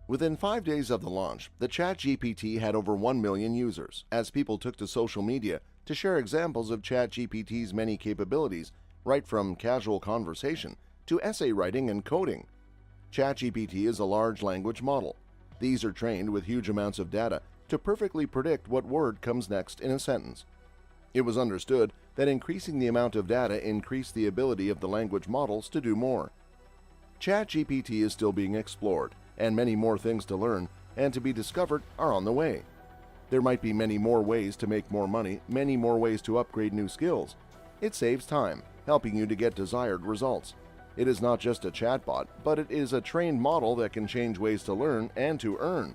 Within 5 days of the launch, the ChatGPT had over 1 million users, as people took to social media to share examples of ChatGPT's many capabilities, right from casual conversation to essay writing and coding. ChatGPT is a large language model. These are trained with huge amounts of data to perfectly predict what word comes next in a sentence. It was understood that increasing the amount of data increased the ability of the language models to do more. ChatGPT is still being explored, and many more things to learn and to be discovered are on the way. There might be many more ways to make more money, many more ways to upgrade new skills. It saves time, helping you to get desired results. It is not just a chatbot, but it is a trained model that can change ways to learn and to earn.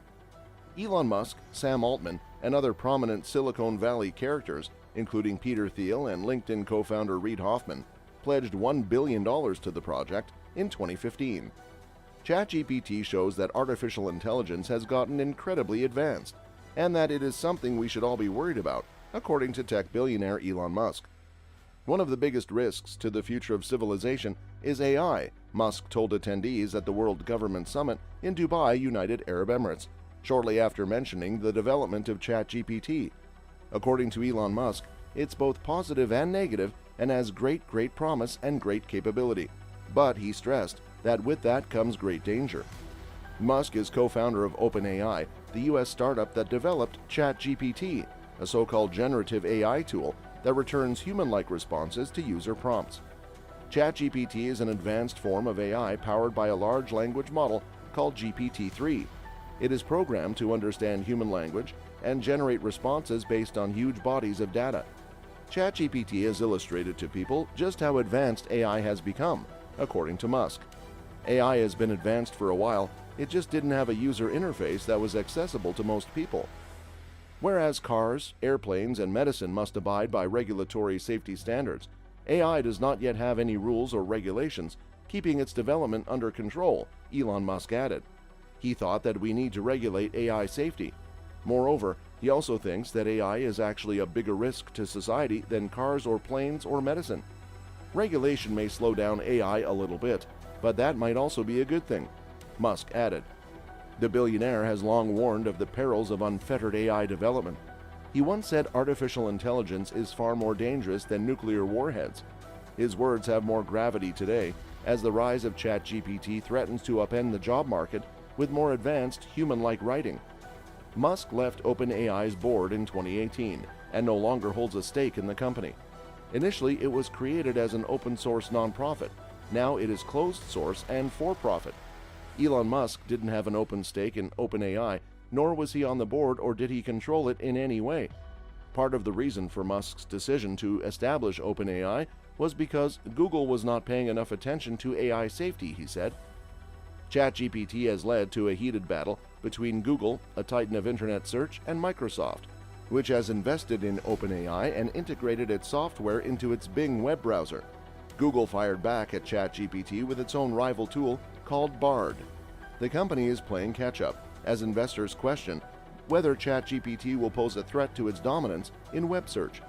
Elon Musk, Sam Altman, and other prominent Silicon Valley characters, including Peter Thiel and LinkedIn co-founder Reid Hoffman, pledged $1 billion to the project in 2015. ChatGPT shows that artificial intelligence has gotten incredibly advanced, and that it is something we should all be worried about, according to tech billionaire Elon Musk. One of the biggest risks to the future of civilization is AI, Musk told attendees at the World Government Summit in Dubai, United Arab Emirates, shortly after mentioning the development of ChatGPT. According to Elon Musk, it's both positive and negative and has great promise and great capability. But he stressed that with that comes great danger. Musk is co-founder of OpenAI, the US startup that developed ChatGPT, a so-called generative AI tool that returns human-like responses to user prompts. ChatGPT is an advanced form of AI powered by a large language model called GPT-3. It is programmed to understand human language and generate responses based on huge bodies of data. ChatGPT has illustrated to people just how advanced AI has become, according to Musk. AI has been advanced for a while, it just didn't have a user interface that was accessible to most people. Whereas cars, airplanes, and medicine must abide by regulatory safety standards, AI does not yet have any rules or regulations keeping its development under control, Elon Musk added. He thought that we need to regulate AI safety. Moreover, he also thinks that AI is actually a bigger risk to society than cars or planes or medicine. Regulation may slow down AI a little bit, but that might also be a good thing, Musk added. The billionaire has long warned of the perils of unfettered AI development. He once said artificial intelligence is far more dangerous than nuclear warheads. His words have more gravity today, as the rise of ChatGPT threatens to upend the job market with more advanced human-like writing. Musk left OpenAI's board in 2018 and no longer holds a stake in the company. Initially, it was created as an open-source nonprofit. Now it is closed source and for-profit. Elon Musk didn't have an open stake in OpenAI, nor was he on the board or did he control it in any way. Part of the reason for Musk's decision to establish OpenAI was because Google was not paying enough attention to AI safety, he said. ChatGPT has led to a heated battle between Google, a titan of internet search, and Microsoft, which has invested in OpenAI and integrated its software into its Bing web browser. Google fired back at ChatGPT with its own rival tool called Bard. The company is playing catch-up as investors question whether ChatGPT will pose a threat to its dominance in web search.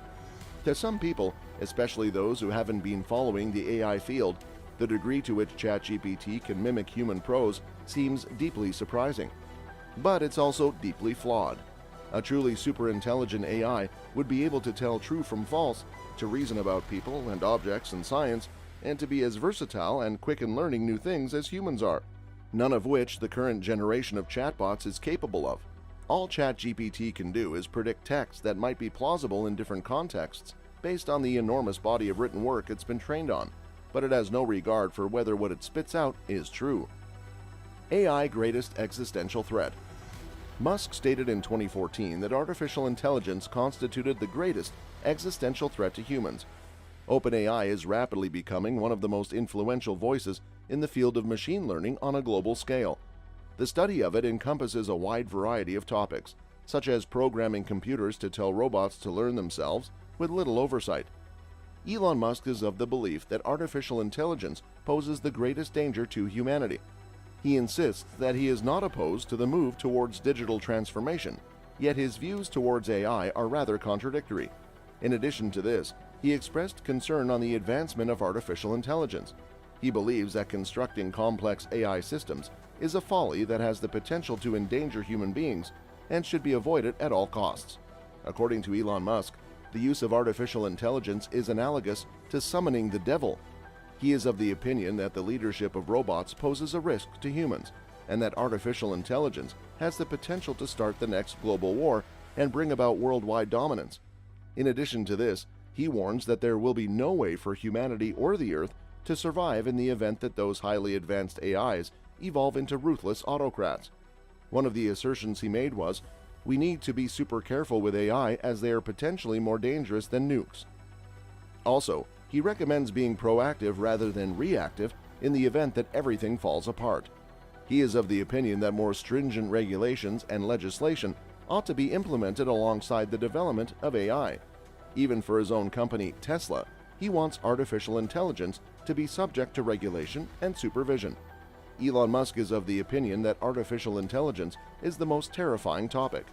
To some people, especially those who haven't been following the AI field, the degree to which ChatGPT can mimic human prose seems deeply surprising. But it's also deeply flawed. A truly super-intelligent AI would be able to tell true from false, to reason about people and objects and science, and to be as versatile and quick in learning new things as humans are, none of which the current generation of chatbots is capable of. All ChatGPT can do is predict text that might be plausible in different contexts based on the enormous body of written work it's been trained on, but it has no regard for whether what it spits out is true. AI greatest existential threat. Musk stated in 2014 that artificial intelligence constituted the greatest existential threat to humans. OpenAI is rapidly becoming one of the most influential voices in the field of machine learning on a global scale. The study of it encompasses a wide variety of topics, such as programming computers to tell robots to learn themselves with little oversight. Elon Musk is of the belief that artificial intelligence poses the greatest danger to humanity. He insists that he is not opposed to the move towards digital transformation, yet his views towards AI are rather contradictory. In addition to this, he expressed concern on the advancement of artificial intelligence. He believes that constructing complex AI systems is a folly that has the potential to endanger human beings and should be avoided at all costs. According to Elon Musk, the use of artificial intelligence is analogous to summoning the devil. He is of the opinion that the leadership of robots poses a risk to humans, and that artificial intelligence has the potential to start the next global war and bring about worldwide dominance. In addition to this, he warns that there will be no way for humanity or the Earth to survive in the event that those highly advanced AIs evolve into ruthless autocrats. One of the assertions he made was, "We need to be super careful with AI as they are potentially more dangerous than nukes." Also, he recommends being proactive rather than reactive in the event that everything falls apart. He is of the opinion that more stringent regulations and legislation ought to be implemented alongside the development of AI. Even for his own company, Tesla, he wants artificial intelligence to be subject to regulation and supervision. Elon Musk is of the opinion that artificial intelligence is the most terrifying topic.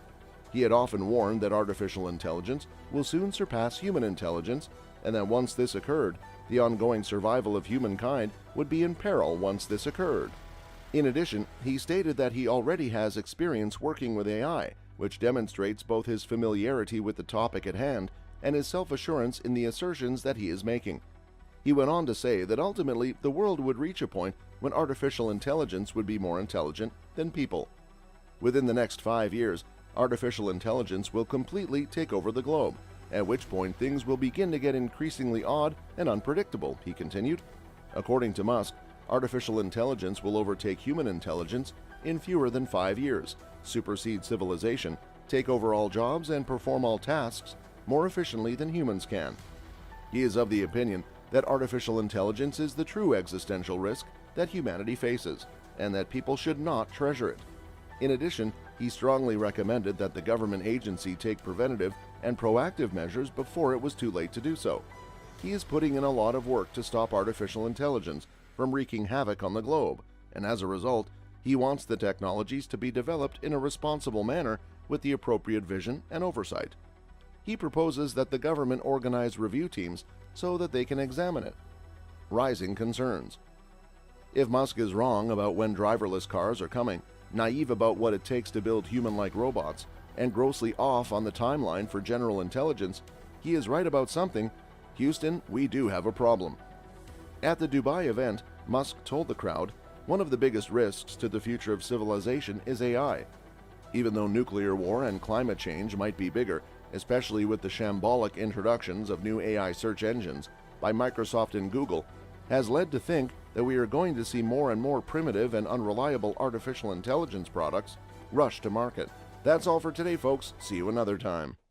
He had often warned that artificial intelligence will soon surpass human intelligence, and that once this occurred, the ongoing survival of humankind would be in peril once this occurred. In addition, he stated that he already has experience working with AI, which demonstrates both his familiarity with the topic at hand and his self-assurance in the assertions that he is making. He went on to say that ultimately the world would reach a point when artificial intelligence would be more intelligent than people. Within the next 5 years, artificial intelligence will completely take over the globe, at which point things will begin to get increasingly odd and unpredictable, he continued. According to Musk, artificial intelligence will overtake human intelligence in fewer than 5 years, supersede civilization, take over all jobs, and perform all tasks more efficiently than humans can. He is of the opinion that artificial intelligence is the true existential risk that humanity faces, and that people should not treasure it. In addition, he strongly recommended that the government agency take preventative and proactive measures before it was too late to do so. He is putting in a lot of work to stop artificial intelligence from wreaking havoc on the globe, and as a result, he wants the technologies to be developed in a responsible manner with the appropriate vision and oversight. He proposes that the government organize review teams so that they can examine it. Rising concerns. If Musk is wrong about when driverless cars are coming, naive about what it takes to build human-like robots, and grossly off on the timeline for general intelligence, he is right about something. Houston, we do have a problem. At the Dubai event, Musk told the crowd, "One of the biggest risks to the future of civilization is AI. Even though nuclear war and climate change might be bigger, especially with the shambolic introductions of new AI search engines by Microsoft and Google, has led to think that we are going to see more and more primitive and unreliable artificial intelligence products rush to market." That's all for today, folks. See you another time.